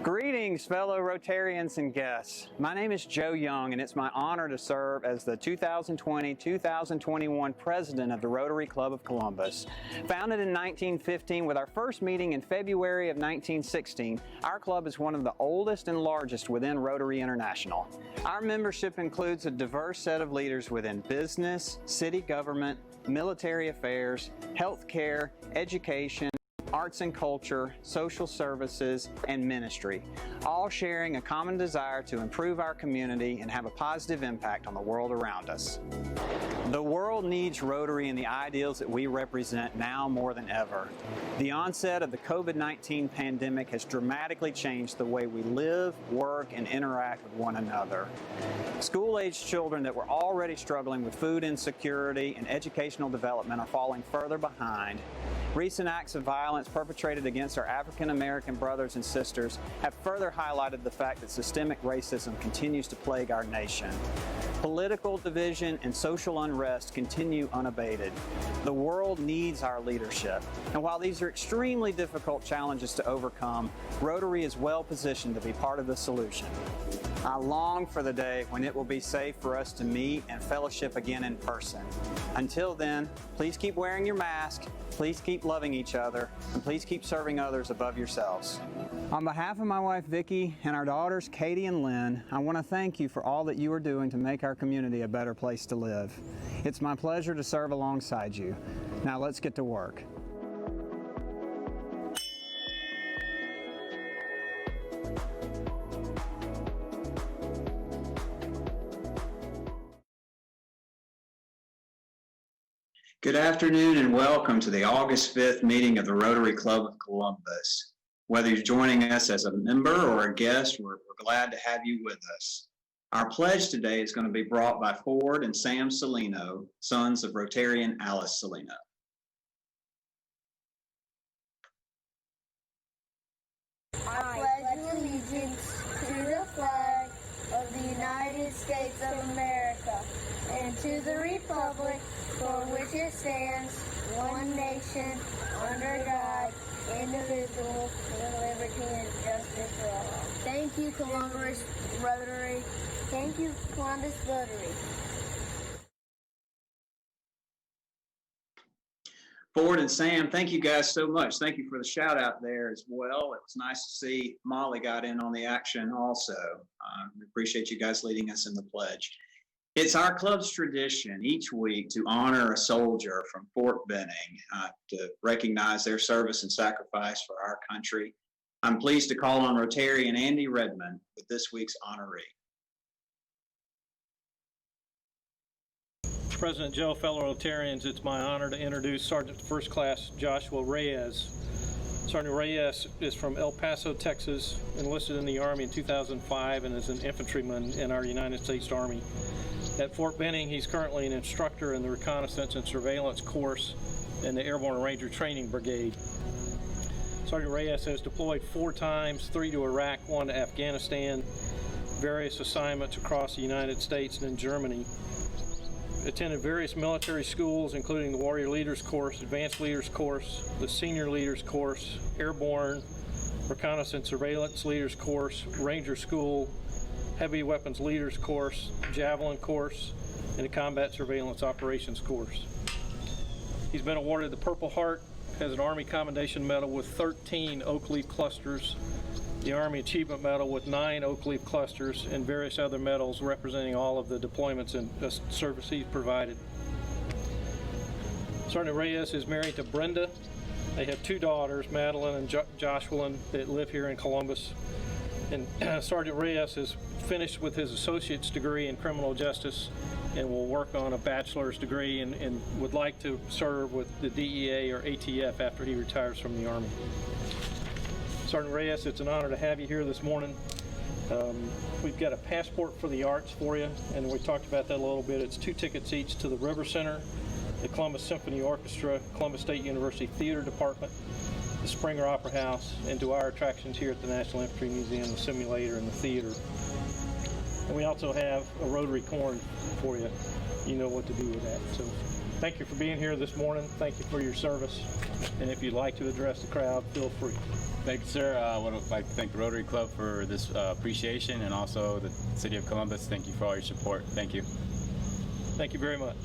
Greetings, fellow Rotarians and guests. My name is Joe Young, and it's my honor to serve as the 2020-2021 President of the Rotary Club of Columbus. Founded in 1915 with our first meeting in February of 1916, our club is one of the oldest and largest within Rotary International. Our membership includes a diverse set of leaders within business, city government, military affairs, healthcare, education, arts and culture, social services, and ministry, all sharing a common desire to improve our community and have a positive impact on the world around us. The world needs Rotary and the ideals that we represent now more than ever. The onset of the COVID-19 pandemic has dramatically changed the way we live, work, and interact with one another. School-aged children that were already struggling with food insecurity and educational development are falling further behind. Recent acts of violence perpetrated against our African American brothers and sisters have further highlighted the fact that systemic racism continues to plague our nation. Political division and social unrest continue unabated. The world needs our leadership. And while these are extremely difficult challenges to overcome, Rotary is well positioned to be part of the solution. I long for the day when it will be safe for us to meet and fellowship again in person. Until then, please keep wearing your mask, please keep loving each other, and please keep serving others above yourselves. On behalf of my wife Vicki and our daughters Katie and Lynn, I want to thank you for all that you are doing to make our community a better place to live. It's my pleasure to serve alongside you. Now let's get to work. Good afternoon and welcome to the August 5th meeting of the Rotary Club of Columbus. Whether you're joining us as a member or a guest, we're glad to have you with us. Our pledge today is going to be brought by Ford and Sam Cellino, sons of Rotarian Alice Cellino. I pledge allegiance to the flag of the United States of America and to the republic for which it stands, one nation, under God, indivisible, with liberty and justice for all. Thank you, Columbus Rotary. Thank you, Columbus Rotary. Ford and Sam, thank you guys so much. Thank you for the shout out there as well. It was nice to see Molly got in on the action also. We appreciate you guys leading us in the pledge. It's our club's tradition each week to honor a soldier from Fort Benning to recognize their service and sacrifice for our country. I'm pleased to call on Rotarian Andy Redmond with this week's honoree. President Joe, fellow Rotarians, it's my honor to introduce Sergeant First Class Joshua Reyes. Sergeant Reyes is from El Paso, Texas, enlisted in the Army in 2005 and is an infantryman in our United States Army. At Fort Benning, he's currently an instructor in the Reconnaissance and Surveillance Course in the Airborne Ranger Training Brigade. Sergeant Reyes has deployed 4 times, 3 to Iraq, 1 to Afghanistan, various assignments across the United States and in Germany. Attended various military schools, including the Warrior Leaders Course, Advanced Leaders Course, the Senior Leaders Course, Airborne, Reconnaissance Surveillance Leaders Course, Ranger School, Heavy Weapons Leaders Course, Javelin Course, and a Combat Surveillance Operations Course. He's been awarded the Purple Heart, has an Army Commendation Medal with 13 Oak Leaf Clusters, the Army Achievement Medal with 9 Oak Leaf Clusters, and various other medals representing all of the deployments and service he's provided. Sergeant Reyes is married to Brenda. They have 2 daughters, Madeline and Jocelyn, that live here in Columbus. And Sergeant Reyes is finished with his associate's degree in criminal justice and will work on a bachelor's degree and would like to serve with the DEA or ATF after he retires from the Army. Sergeant Reyes, it's an honor to have you here this morning. We've got a passport for the arts for you, and we talked about that a little bit. It's 2 tickets each to the River Center, the Columbus Symphony Orchestra, Columbus State University Theater Department, the Springer Opera House, and to our attractions here at the National Infantry Museum, the simulator and the theater. And we also have a rotary corn for you. You know what to do with that. So Thank you for being here this morning. Thank you for your service. And if you'd like to address the crowd, feel free. Thank you, sir. I would like to thank the Rotary Club for this appreciation, and also the City of Columbus. Thank you for all your support. Thank you. Thank you very much.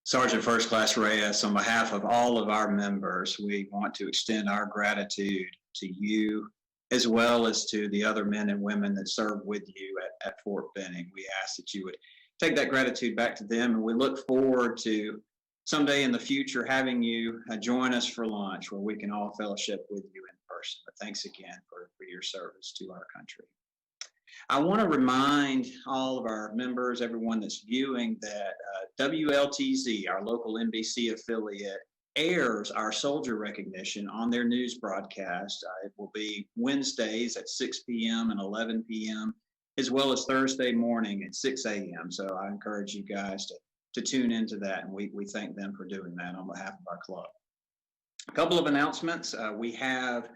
Sergeant First Class Reyes, on behalf of all of our members, we want to extend our gratitude to you, as well as to the other men and women that serve with you at Fort Benning. We ask that you would take that gratitude back to them, and we look forward to someday in the future having you join us for lunch where we can all fellowship with you in person. But thanks again for your service to our country. I want to remind all of our members, everyone that's viewing, that WLTZ, our local NBC affiliate, airs our soldier recognition on their news broadcast. It will be Wednesdays at 6 p.m. and 11 p.m., as well as Thursday morning at 6 a.m. So I encourage you guys to tune into that, and we thank them for doing that on behalf of our club. A couple of announcements. We have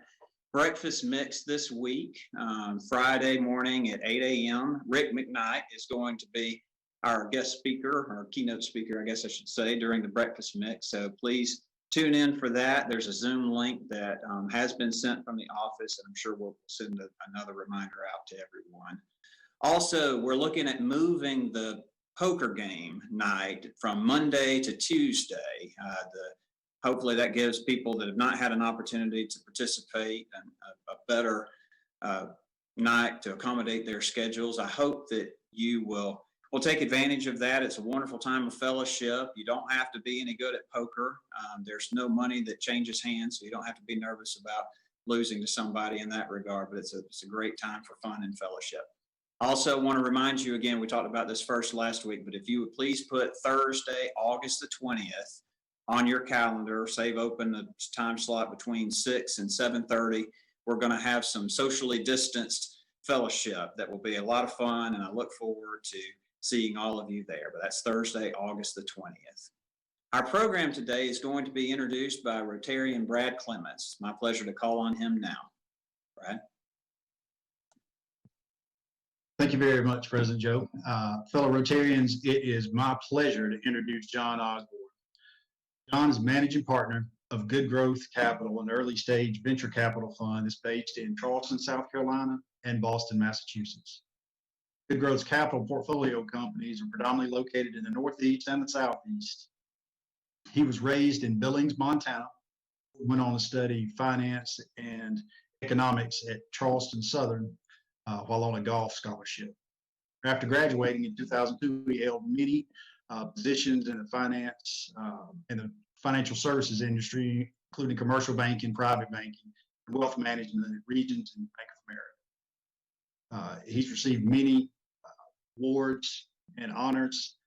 breakfast mix this week, Friday morning at 8 a.m. Rick McKnight is going to be our guest speaker, or keynote speaker, I guess I should say, during the breakfast mix. So please tune in for that. There's a Zoom link that has been sent from the office, and I'm sure we'll send another reminder out to everyone. Also, we're looking at moving the poker game night from Monday to Tuesday. Hopefully that gives people that have not had an opportunity to participate a better night to accommodate their schedules. I hope that you will take advantage of that. It's a wonderful time of fellowship. You don't have to be any good at poker. There's no money that changes hands, so you don't have to be nervous about losing to somebody in that regard, but it's a great time for fun and fellowship. Also want to remind you again, we talked about this first last week, but if you would please put Thursday, August the 20th on your calendar, save open the time slot between 6 and 7:30. We're going to have some socially distanced fellowship that will be a lot of fun, and I look forward to seeing all of you there. But that's Thursday, August the 20th. Our program today is going to be introduced by Rotarian Brad Clements. It's my pleasure to call on him now. Brad. Thank you very much, President Joe. Fellow Rotarians, it is my pleasure to introduce John Osborne. John is managing partner of Good Growth Capital, an early stage venture capital fund that's based in Charleston, South Carolina, and Boston, Massachusetts. Good Growth's capital portfolio companies are predominantly located in the Northeast and the Southeast. He was raised in Billings, Montana, went on to study finance and economics at Charleston Southern while on a golf scholarship. After graduating in 2002, he held many positions in the finance and the financial services industry, including commercial banking, private banking, and wealth management at Regions and Bank of America. He's received many awards and honors,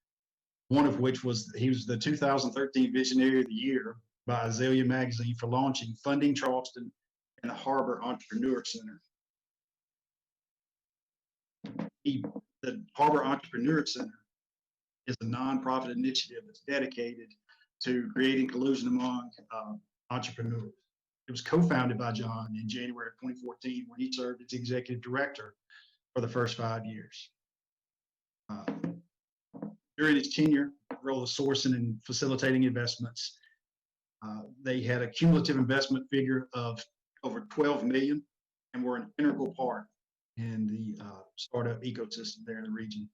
one of which was he was the 2013 Visionary of the Year by Azalea Magazine for launching Funding Charleston and the Harbor Entrepreneur Center. The Harbor Entrepreneur Center is a nonprofit initiative that's dedicated to creating collusion among entrepreneurs. It was co-founded by John in January of 2014 when he served as executive director for the first 5 years. During his tenure, role of sourcing and facilitating investments, they had a cumulative investment figure of over 12 million and were an integral part in the startup ecosystem there in the region.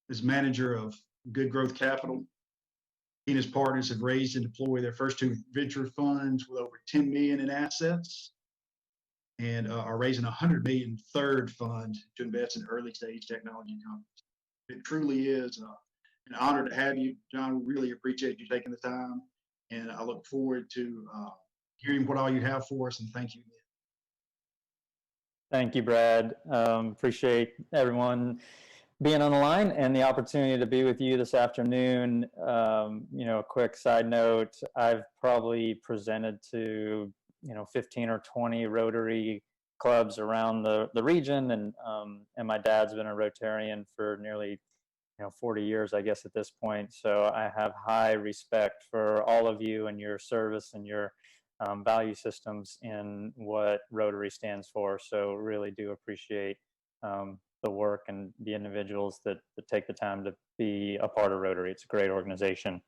As manager of Good Growth Capital, he and his partners have raised and deployed their first 2 venture funds with over 10 million in assets, and are raising a 100 million third fund to invest in early stage technology companies. It truly is an honor to have you, John. We really appreciate you taking the time, and I look forward to hearing what all you have for us, and thank you again. Thank you, Brad. Appreciate everyone being on the line and the opportunity to be with you this afternoon. A quick side note, I've probably presented to 15 or 20 Rotary clubs around the region, and my dad's been a Rotarian for nearly 40 years, I guess, at this point. So I have high respect for all of you and your service and your value systems in what Rotary stands for. So really do appreciate the work and the individuals that take the time to be a part of Rotary. It's a great organization.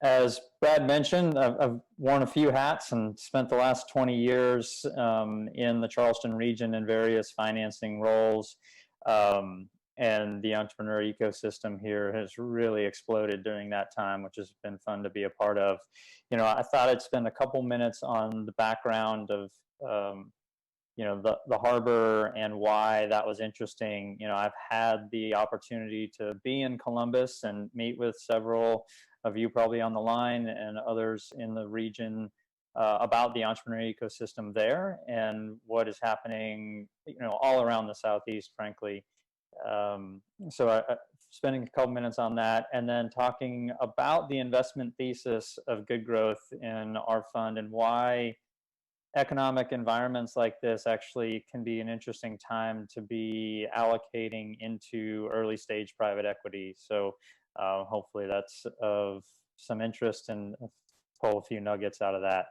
As Brad mentioned, I've worn a few hats and spent the last 20 years in the Charleston region in various financing roles. And the entrepreneur ecosystem here has really exploded during that time, which has been fun to be a part of. You know, I thought I'd spend a couple minutes on the background of, you know, the harbor and why that was interesting. You know, I've had the opportunity to be in Columbus and meet with several of you probably on the line and others in the region about the entrepreneur ecosystem there and what is happening, you know, all around the Southeast, frankly. So I spending a couple minutes on that, and then talking about the investment thesis of Good Growth in our fund and why economic environments like this actually can be an interesting time to be allocating into early stage private equity. So hopefully that's of some interest and pull a few nuggets out of that.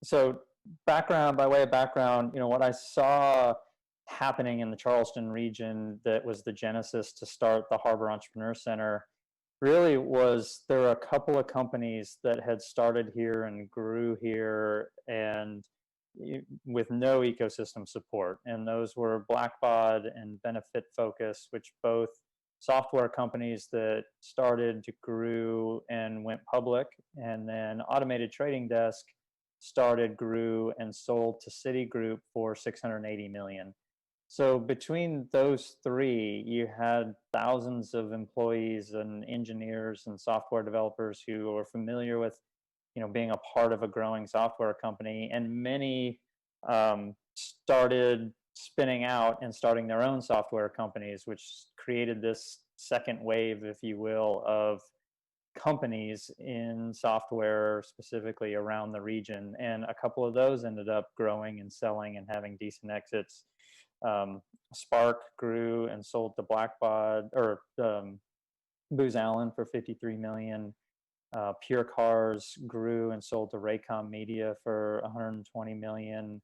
So background, by way of background, you know, what I saw happening in the Charleston region that was the genesis to start the Harbor Entrepreneur Center really was there were a couple of companies that had started here and grew here and with no ecosystem support. And those were Blackbaud and Benefit Focus, which both software companies that started, grew, and went public. And then Automated Trading Desk started, grew, and sold to Citigroup for $680 million. So between those three, you had thousands of employees and engineers and software developers who are familiar with, you know, being a part of a growing software company, and many started spinning out and starting their own software companies, which created this second wave, if you will, of companies in software specifically around the region. And a couple of those ended up growing and selling and having decent exits. Spark grew and sold to Blackbaud or Booz Allen for $53 million. Pure Cars grew and sold to Raycom Media for $120 million.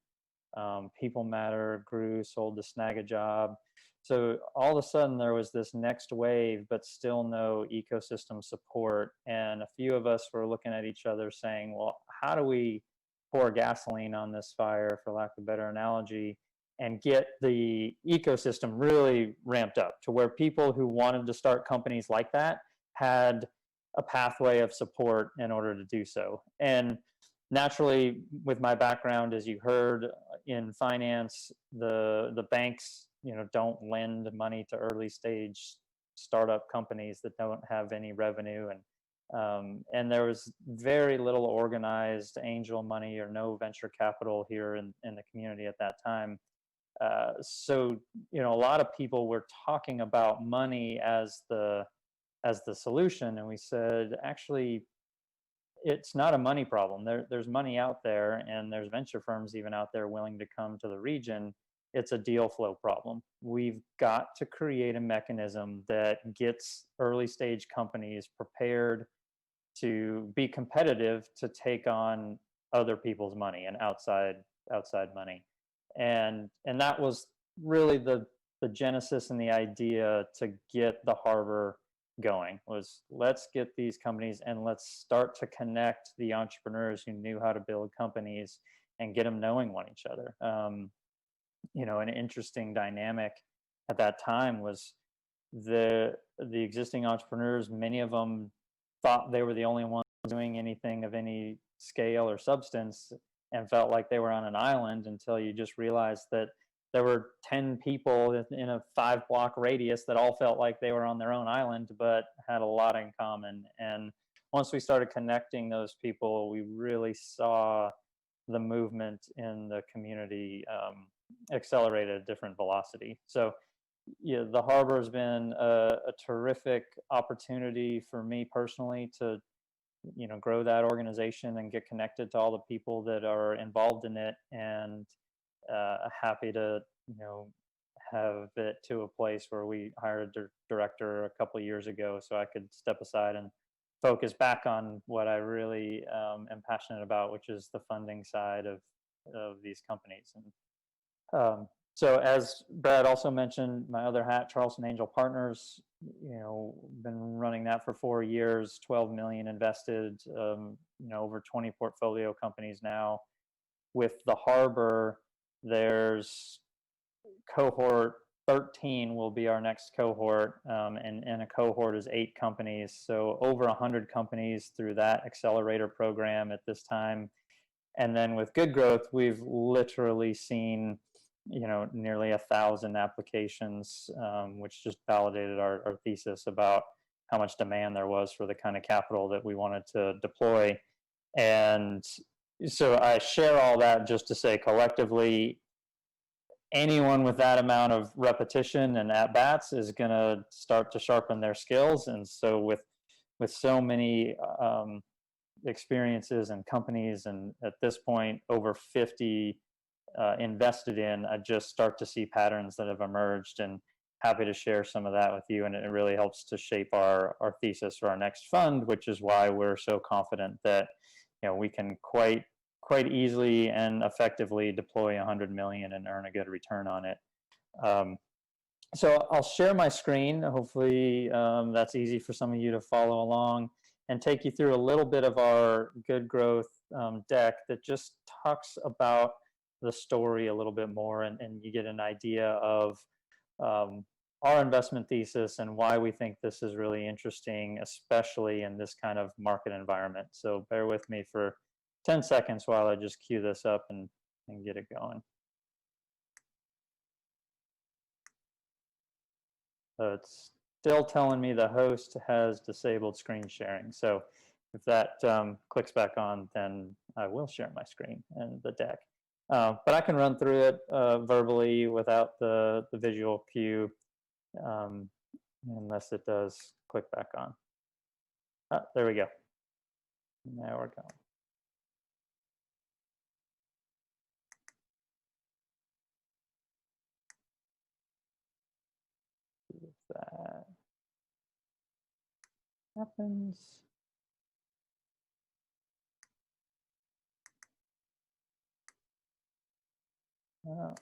People Matter grew, sold to Snagajob. So all of a sudden there was this next wave, but still no ecosystem support. And a few of us were looking at each other saying, well, how do we pour gasoline on this fire, for lack of a better analogy, and get the ecosystem really ramped up to where people who wanted to start companies like that had a pathway of support in order to do so. And naturally, with my background, as you heard in finance, the banks, you know, don't lend money to early stage startup companies that don't have any revenue, and there was very little organized angel money or no venture capital here in the community at that time. So, you know, a lot of people were talking about money as the solution, and we said, actually, it's not a money problem. There's money out there, and there's venture firms even out there willing to come to the region. It's a deal flow problem. We've got to create a mechanism that gets early stage companies prepared to be competitive to take on other people's money and outside money. And that was really the genesis and the idea to get the harbor going, was let's get these companies and let's start to connect the entrepreneurs who knew how to build companies and get them knowing one each other. You know, an interesting dynamic at that time was the existing entrepreneurs, many of them thought they were the only ones doing anything of any scale or substance, and felt like they were on an island, until you just realized that there were 10 people in a 5-block radius that all felt like they were on their own island, but had a lot in common. And once we started connecting those people, we really saw the movement in the community accelerate at a different velocity. So yeah, the harbor has been a terrific opportunity for me personally to, you know, grow that organization and get connected to all the people that are involved in it, and happy to, you know, have it to a place where we hired a director a couple of years ago, so I could step aside and focus back on what I really am passionate about, which is the funding side of these companies. And So as Brad also mentioned, my other hat, Charleston Angel Partners, been running that for 4 years, 12 million invested, over 20 portfolio companies now. With the Harbor, there's cohort 13 will be our next cohort, and a cohort is 8 companies. So over 100 companies through that accelerator program at this time. And then with Good Growth, we've literally seen nearly 1,000 applications, which just validated our thesis about how much demand there was for the kind of capital that we wanted to deploy. And so I share all that just to say, collectively, anyone with that amount of repetition and at-bats is going to start to sharpen their skills. And so with so many experiences and companies, and at this point over 50 invested in, I just start to see patterns that have emerged, and happy to share some of that with you. And it really helps to shape our thesis for our next fund, which is why we're so confident that we can quite easily and effectively deploy 100 million and earn a good return on it. So I'll share my screen. Hopefully that's easy for some of you to follow along, and take you through a little bit of our Good Growth deck that just talks about the story a little bit more, and you get an idea of our investment thesis and why we think this is really interesting, especially in this kind of market environment. So bear with me for 10 seconds while I just cue this up and get it going. So it's still telling me the host has disabled screen sharing. So if that clicks back on, then I will share my screen and the deck. But I can run through it verbally without the visual cue, unless it does click back on. There we go. Now we're going. If that happens. Oh.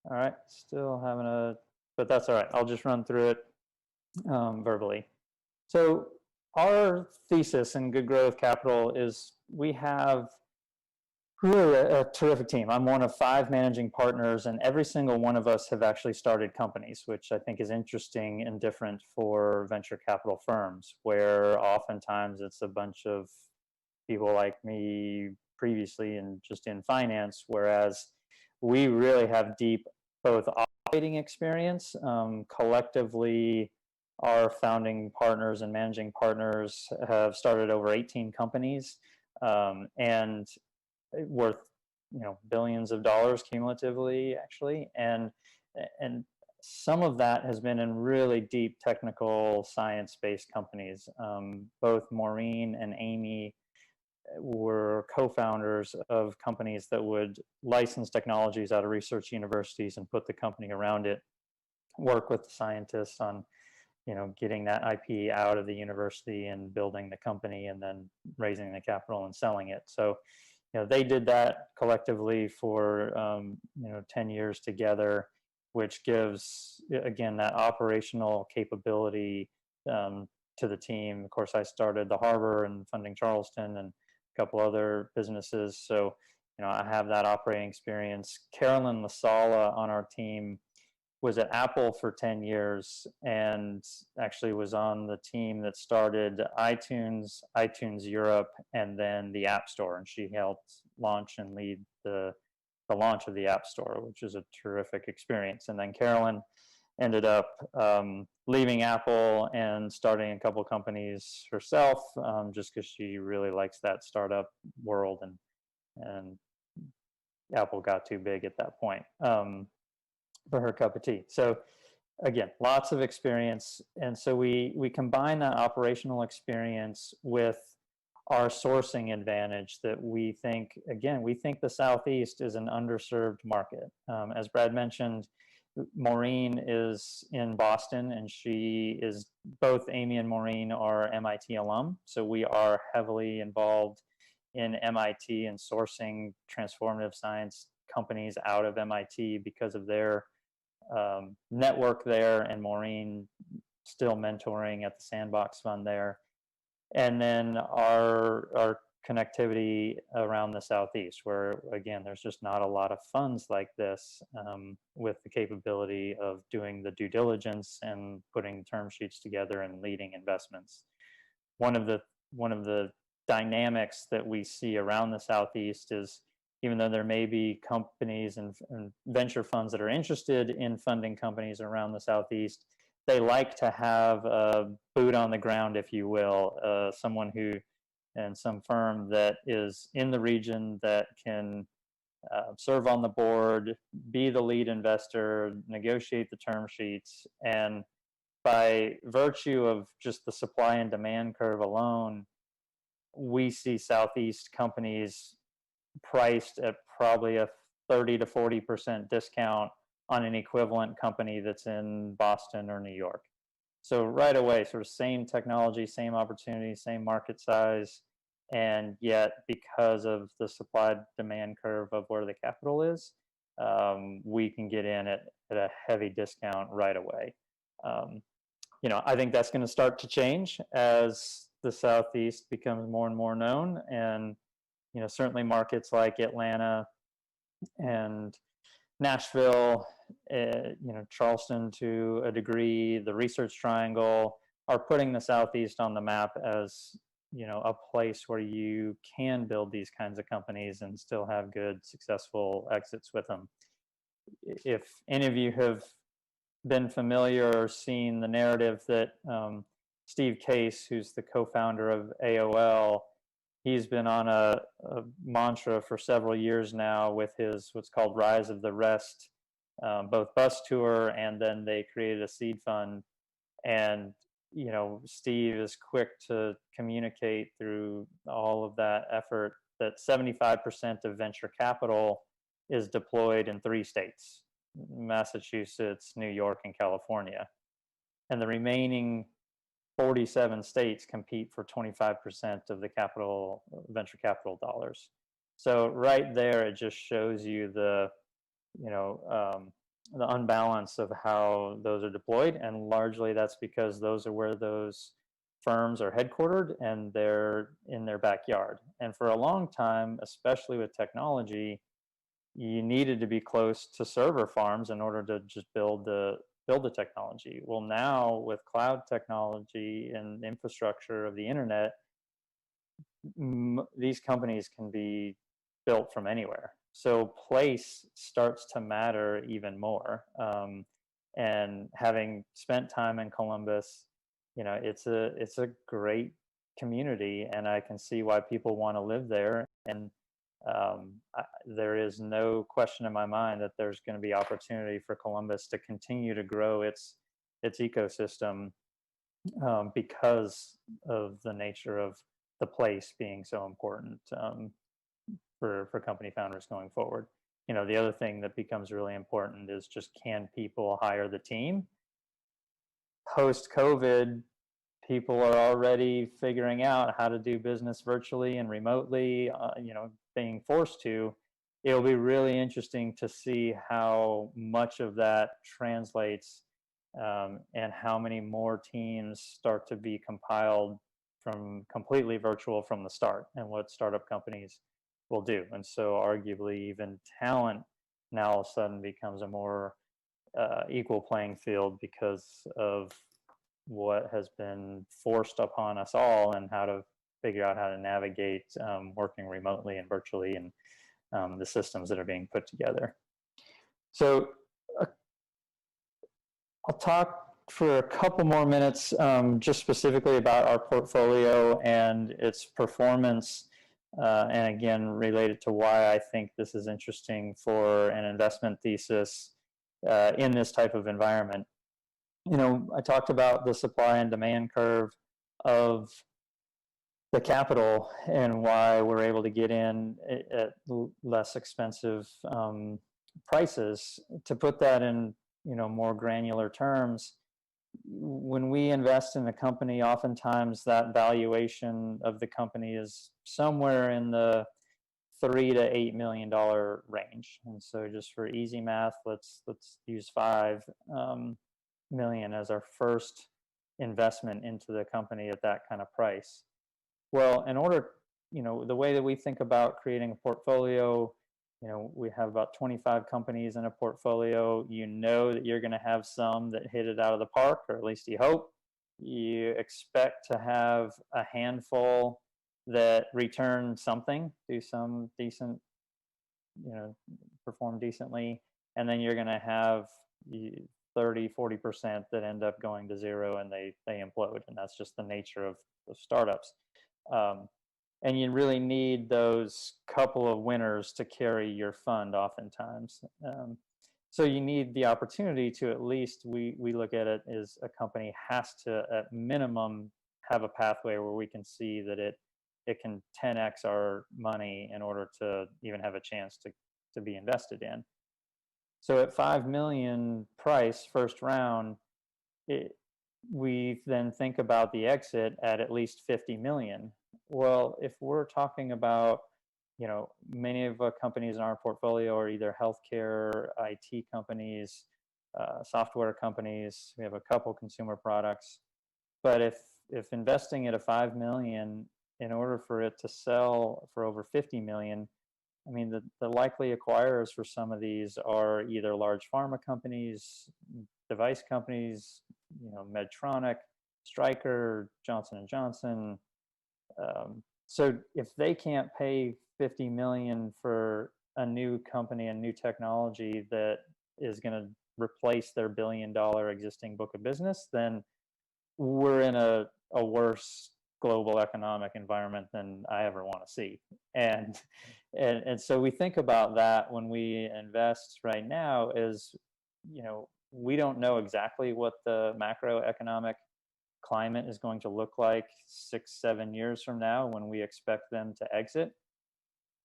All right, still having but that's all right. I'll just run through it verbally. So our thesis in Good Growth Capital is we have really a terrific team. I'm one of 5 managing partners, and every single one of us have actually started companies, which I think is interesting and different for venture capital firms, where oftentimes it's a bunch of people like me previously and just in finance, whereas we really have deep both operating experience. Collectively, our founding partners and managing partners have started over 18 companies, and worth billions of dollars cumulatively, actually, and some of that has been in really deep technical science-based companies. Both Maureen and Amy were co-founders of companies that would license technologies out of research universities and put the company around it, work with the scientists on getting that IP out of the university and building the company, and then raising the capital and selling it. So they did that collectively for 10 years together, which gives, again, that operational capability to the team. Of course, I started the Harbor and funding Charleston and a couple other businesses, so I have that operating experience. Carolyn Lasala on our team was at Apple for 10 years and actually was on the team that started iTunes Europe, and then the App Store, and she helped launch and lead the launch of the App Store, which is a terrific experience. And then Carolyn ended up leaving Apple and starting a couple companies herself, just because she really likes that startup world, and Apple got too big at that point for her cup of tea. So again, lots of experience. And so we combine that operational experience with our sourcing advantage that we think the Southeast is an underserved market. As Brad mentioned, Maureen is in Boston, and both Amy and Maureen are MIT alum. So we are heavily involved in MIT and sourcing transformative science companies out of MIT because of their network there, and Maureen still mentoring at the Sandbox Fund there. And then our connectivity around the Southeast, where again, there's just not a lot of funds like this with the capability of doing the due diligence and putting term sheets together and leading investments. One of the dynamics that we see around the Southeast is, even though there may be companies and venture funds that are interested in funding companies around the Southeast, they like to have a boot on the ground, if you will, someone who, and some firm that is in the region that can serve on the board, be the lead investor, negotiate the term sheets. And by virtue of just the supply and demand curve alone, we see Southeast companies priced at probably a 30 to 40% discount on an equivalent company that's in Boston or New York. So right away, sort of same technology, same opportunity, same market size, and yet because of the supply demand curve of where the capital is, we can get in at a heavy discount right away. I think that's going to start to change as the Southeast becomes more and more known, and certainly markets like Atlanta and Nashville, Charleston to a degree, the Research Triangle, are putting the Southeast on the map as a place where you can build these kinds of companies and still have good, successful exits with them. If any of you have been familiar or seen the narrative that Steve Case, who's the co-founder of AOL, he's been on a mantra for several years now with his what's called Rise of the Rest, both bus tour, and then they created a seed fund. And Steve is quick to communicate through all of that effort that 75% of venture capital is deployed in 3 states: Massachusetts, New York, and California. And the remaining 47 states compete for 25% of the venture capital dollars. So right there, it just shows you the unbalance of how those are deployed, and largely that's because those are where those firms are headquartered and they're in their backyard. And for a long time, especially with technology, you needed to be close to server farms in order to just build the technology. Well, now with cloud technology and infrastructure of the internet, these companies can be built from anywhere. So place starts to matter even more. And having spent time in Columbus, it's a great community, and I can see why people want to live there. And there is no question in my mind that there's going to be opportunity for Columbus to continue to grow its ecosystem because of the nature of the place being so important for company founders going forward. The other thing that becomes really important is just, can people hire the team? Post-COVID, people are already figuring out how to do business virtually and remotely, being forced to. It'll be really interesting to see how much of that translates and how many more teams start to be compiled from completely virtual from the start, and what startup companies will do. And so arguably even talent now all of a sudden becomes a more equal playing field because of what has been forced upon us all, and how to figure out how to navigate working remotely and virtually, and the systems that are being put together. So I'll talk for a couple more minutes just specifically about our portfolio and its performance, and again, related to why I think this is interesting for an investment thesis in this type of environment. I talked about the supply and demand curve of the capital and why we're able to get in at less expensive prices. To put that in more granular terms, when we invest in a company, oftentimes that valuation of the company is somewhere in the $3 to $8 million range. And so, just for easy math, let's use 5 million as our first investment into the company at that kind of price. Well, in order, the way that we think about creating a portfolio, we have about 25 companies in a portfolio. You know that you're going to have some that hit it out of the park, or at least you hope. You expect to have a handful that return something, do some decent, perform decently. And then you're going to have 30-40% that end up going to zero and they implode. And that's just the nature of startups. And you really need those couple of winners to carry your fund oftentimes. So you need the opportunity to, at least we look at it as a company has to, at minimum, have a pathway where we can see that it can 10x our money in order to even have a chance to be invested in. So at 5 million price first round, we then think about the exit at least 50 million. Well, if we're talking about, many of the companies in our portfolio are either healthcare, IT companies, software companies. We have a couple consumer products. But if investing at a 5 million, in order for it to sell for over 50 million, I mean, the likely acquirers for some of these are either large pharma companies, device companies, Medtronic, Stryker, Johnson & Johnson. So if they can't pay 50 million for a new company and new technology that is going to replace their $1 billion existing book of business, then we're in a worse global economic environment than I ever want to see. And so we think about that when we invest right now is, we don't know exactly what the macroeconomic climate is going to look like 6-7 years from now when we expect them to exit.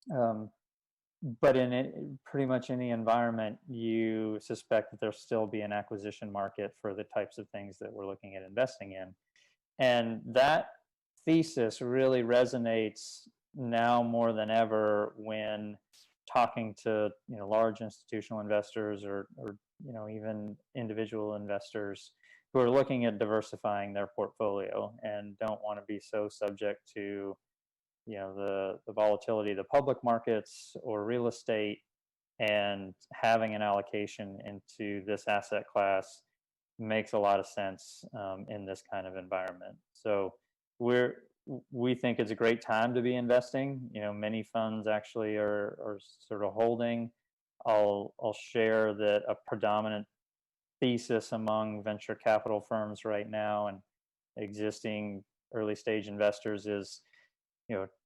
But in pretty much any environment, you suspect that there'll still be an acquisition market for the types of things that we're looking at investing in. And that thesis really resonates now more than ever when talking to large institutional investors or even individual investors who are looking at diversifying their portfolio and don't want to be so subject to the volatility of the public markets or real estate, and having an allocation into this asset class makes a lot of sense in this kind of environment. So we think it's a great time to be investing. Many funds actually are sort of holding. I'll share that a predominant thesis among venture capital firms right now and existing early stage investors is,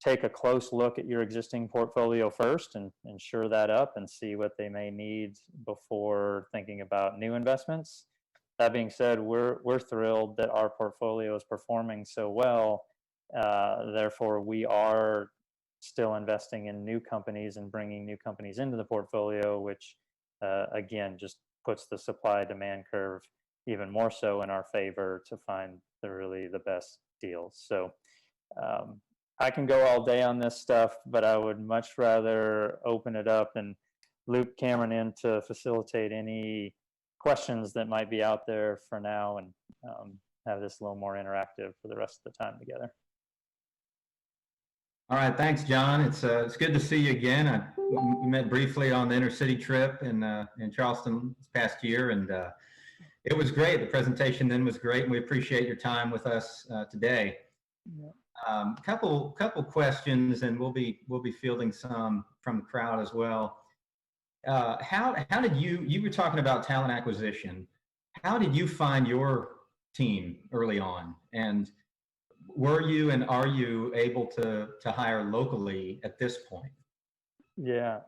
take a close look at your existing portfolio first and shore that up and see what they may need before thinking about new investments. That being said, we're thrilled that our portfolio is performing so well. Therefore, we are still investing in new companies and bringing new companies into the portfolio, which again just puts the supply-demand curve even more so in our favor to find the best deals. So I can go all day on this stuff, but I would much rather open it up and loop Cameron in to facilitate any questions that might be out there for now, and have this a little more interactive for the rest of the time together. All right, thanks, John. It's good to see you again. We met briefly on the intercity trip in Charleston this past year, and it was great. The presentation then was great, and we appreciate your time with us today. Yeah. Couple questions, and we'll be fielding some from the crowd as well. How did you were talking about talent acquisition? How did you find your team early on, and were you and are you able to hire locally at this point? Yeah.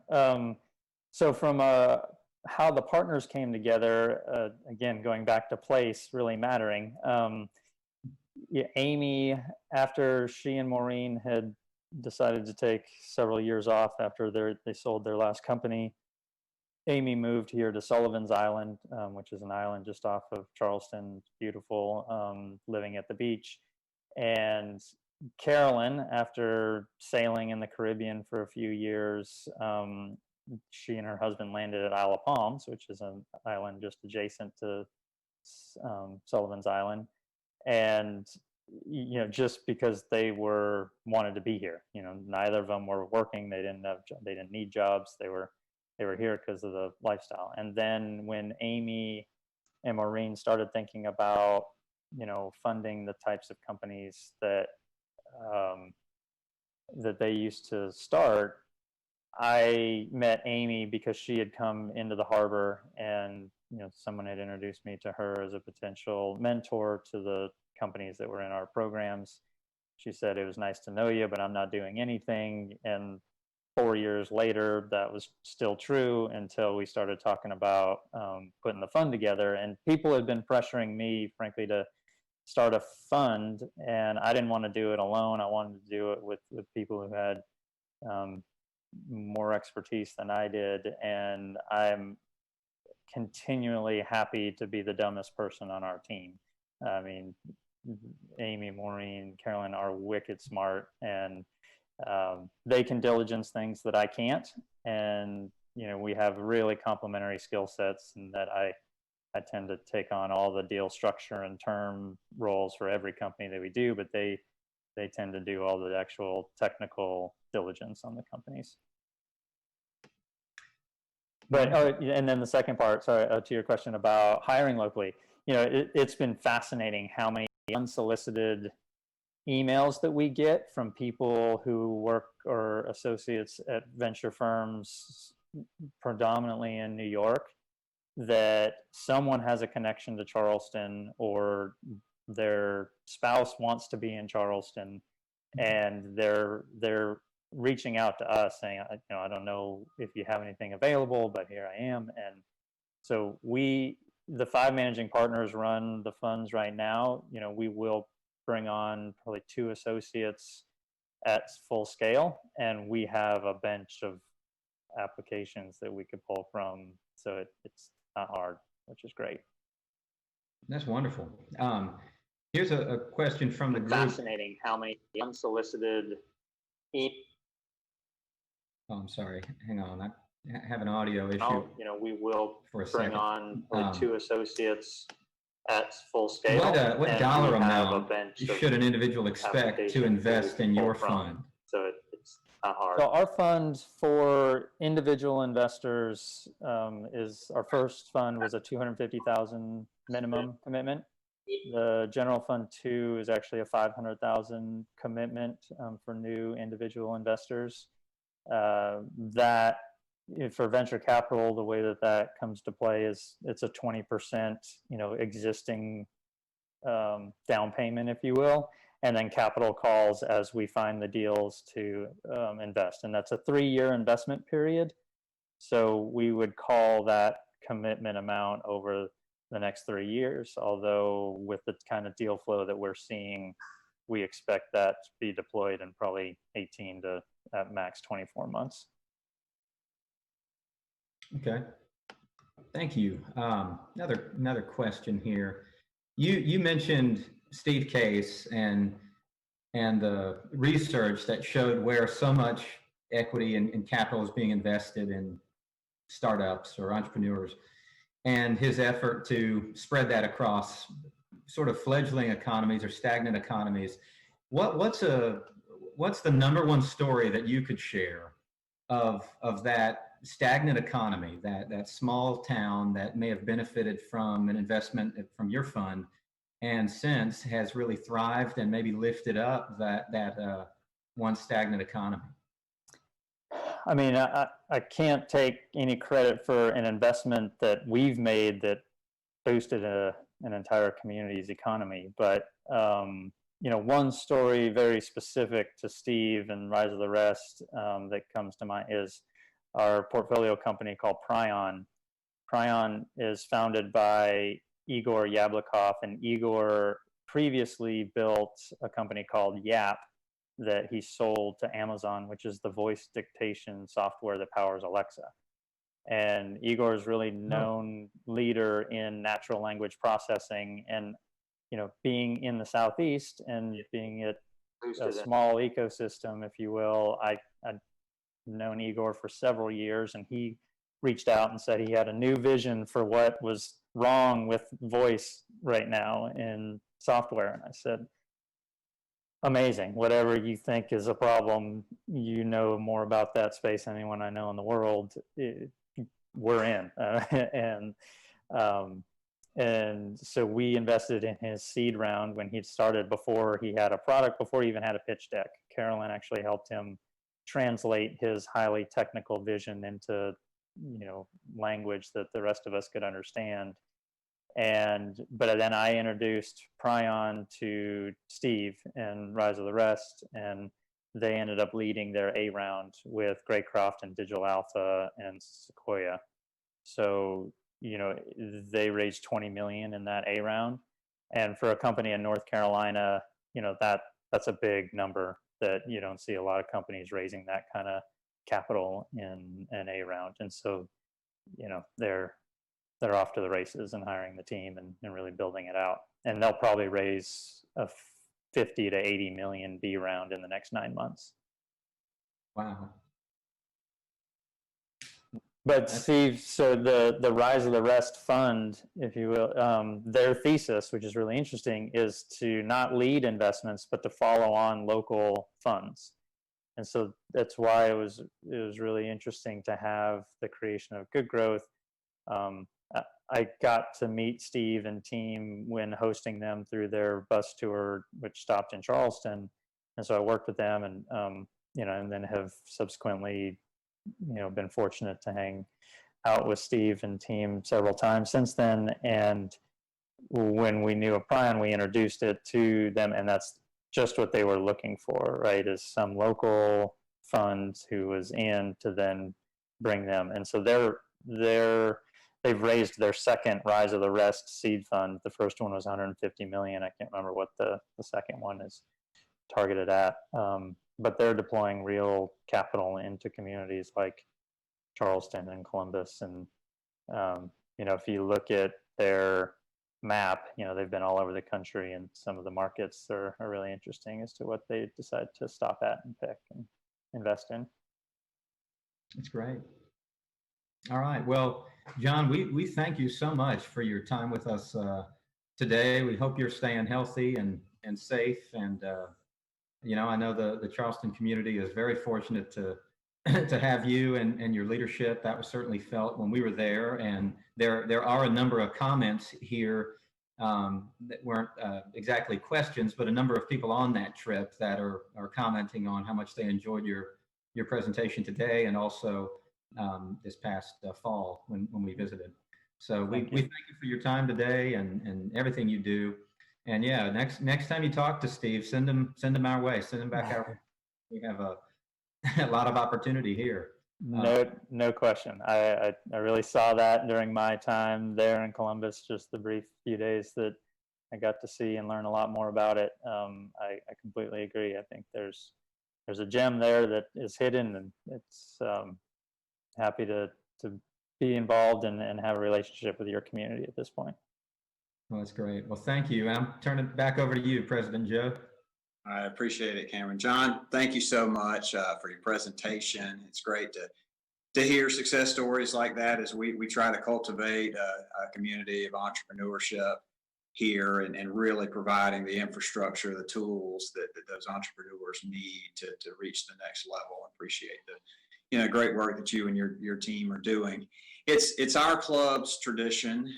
So from how the partners came together, again, going back to place really mattering. Amy, after she and Maureen had decided to take several years off after they sold their last company, Amy moved here to Sullivan's Island, which is an island just off of Charleston. Beautiful, living at the beach. And Carolyn, after sailing in the Caribbean for a few years, she and her husband landed at Isle of Palms, which is an island just adjacent to Sullivan's Island. And just because they wanted to be here, neither of them were working. They didn't need jobs. They were here because of the lifestyle. And then when Amy and Maureen started thinking about, funding the types of companies that they used to start, I met Amy because she had come into the harbor, and someone had introduced me to her as a potential mentor to the companies that were in our programs. She said, "It was nice to know you, but I'm not doing anything." And 4 years later, that was still true until we started talking about putting the fund together. And people had been pressuring me, frankly, to start a fund, and I didn't want to do it alone. I wanted to do it with people who had more expertise than I did. And I'm continually happy to be the dumbest person on our team. I mean, Amy, Maureen, Carolyn are wicked smart, and they can diligence things that I can't. And, we have really complementary skill sets, and that I tend to take on all the deal structure and term roles for every company that we do, but they tend to do all the actual technical diligence on the companies. But, and then the second part, sorry, to your question about hiring locally, it's been fascinating how many unsolicited emails that we get from people who work or associates at venture firms, predominantly in New York, that someone has a connection to Charleston, or their spouse wants to be in Charleston, and they're reaching out to us saying, I don't know if you have anything available, but here I am. And so the 5 managing partners run the funds right now. We will bring on probably 2 associates at full scale, and we have a bench of applications that we could pull from. So it's not hard, which is great. That's wonderful. Here's a question from the group. Fascinating how many unsolicited Oh, I'm sorry. Hang on. I have an audio issue. We will bring on 2 associates at full scale. What dollar amount should an individual expect to invest in your fund? So it's not hard. So our fund for individual investors is, our first fund was a $250,000 minimum commitment. The general fund 2 is actually a $500,000 commitment for new individual investors. That, for venture capital, the way that comes to play is it's a 20%, existing down payment, if you will, and then capital calls as we find the deals to invest. And that's a 3-year investment period. So we would call that commitment amount over the next 3 years, although with the kind of deal flow that we're seeing, we expect that to be deployed in probably 18 to at max 24 months. Okay, thank you. Another question here. You mentioned Steve Case and the research that showed where so much equity and capital is being invested in startups or entrepreneurs, and his effort to spread that across sort of fledgling economies or stagnant economies. What's the number one story that you could share of that stagnant economy, that small town that may have benefited from an investment from your fund, and since has really thrived and maybe lifted up that once stagnant economy? I mean, I can't take any credit for an investment that we've made that boosted an entire community's economy, but one story very specific to Steve and Rise of the Rest that comes to mind is our portfolio company called Prion. Prion is founded by Igor Yablokov, and Igor previously built a company called Yap that he sold to Amazon, which is the voice dictation software that powers Alexa. And Igor is really known leader in natural language processing, and being in the Southeast and being a small ecosystem, if you will, I've known Igor for several years, and he reached out and said he had a new vision for what was wrong with voice right now in software. And I said, amazing. Whatever you think is a problem, more about that space than anyone I know in the world. We're in. And so we invested in his seed round when he started, before he had a product, before he even had a pitch deck. Carolyn actually helped him translate his highly technical vision into, language that the rest of us could understand. But then I introduced Prion to Steve and Rise of the Rest, and they ended up leading their A round with Greycroft and Digital Alpha and Sequoia. So, they raised 20 million in that A round. And for a company in North Carolina, that's a big number that you don't see a lot of companies raising that kind of capital in an A round. And so, they're off to the races and hiring the team and really building it out. And they'll probably raise a 50 to 80 million B round in the next 9 months. Wow. But Steve, so the Rise of the Rest fund, if you will, their thesis, which is really interesting, is to not lead investments, but to follow on local funds. And so that's why it was really interesting to have the creation of Good Growth. I got to meet Steve and team when hosting them through their bus tour, which stopped in Charleston. And so I worked with them and then have subsequently, been fortunate to hang out with Steve and team several times since then. And when we knew of Prion, we introduced it to them, and that's just what they were looking for, right? Is some local fund who was in to then bring them. And so they've raised their second Rise of the Rest seed fund. The first one was 150 million. I can't remember what the second one is targeted at. But they're deploying real capital into communities like Charleston and Columbus. And, if you look at their map, they've been all over the country, and some of the markets are really interesting as to what they decide to stop at and pick and invest in. That's great. All right. Well, John, we thank you so much for your time with us today. We hope you're staying healthy and safe. And, I know the Charleston community is very fortunate to have you and your leadership. That was certainly felt when we were there. And there are a number of comments here that weren't exactly questions, but a number of people on that trip that are commenting on how much they enjoyed your presentation today, and also this past fall when we visited. So we thank you for your time today and everything you do. And yeah, next time you talk to Steve, send him our way, send him back our way. We have a lot of opportunity here. No question. I really saw that during my time there in Columbus, just the brief few days that I got to see and learn a lot more about it. I completely agree. I think there's a gem there that is hidden, and it's happy to be involved and have a relationship with your community at this point. Well, that's great. Well, thank you. And I'm turning it back over to you, President Joe. I appreciate it, Cameron. John, thank you so much for your presentation. It's great to hear success stories like that as we try to cultivate a community of entrepreneurship here and really providing the infrastructure, the tools that those entrepreneurs need to reach the next level. I appreciate the great work that you and your team are doing. It's our club's tradition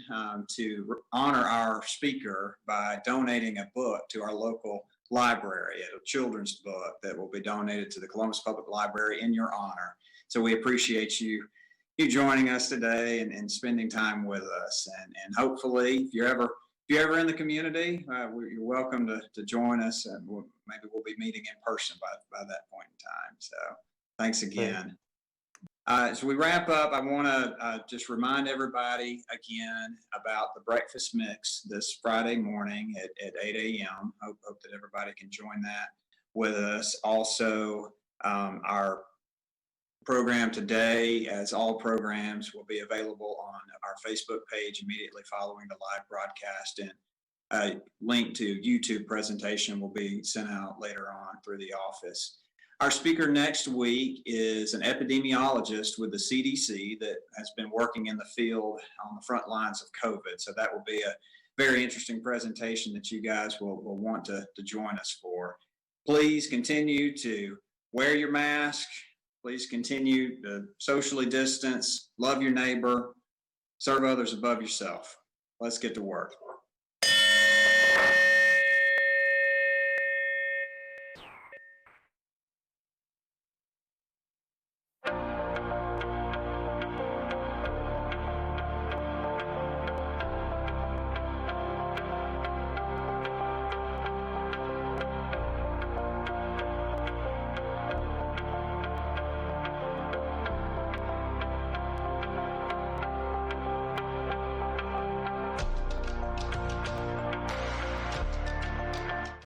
to honor our speaker by donating a book to our local library, a children's book that will be donated to the Columbus Public Library in your honor. So we appreciate you joining us today and spending time with us. And hopefully, if you're ever in the community, you're welcome to join us, and maybe we'll be meeting in person by that point in time. So thanks again. As we wrap up, I want to just remind everybody again about the breakfast mix this Friday morning at 8 a.m. Hope that everybody can join that with us. Also, our program today, as all programs, will be available on our Facebook page immediately following the live broadcast, and a link to YouTube presentation will be sent out later on through the office. Our speaker next week is an epidemiologist with the CDC that has been working in the field on the front lines of COVID. So that will be a very interesting presentation that you guys will want to join us for. Please continue to wear your mask. Please continue to socially distance, love your neighbor, serve others above yourself. Let's get to work.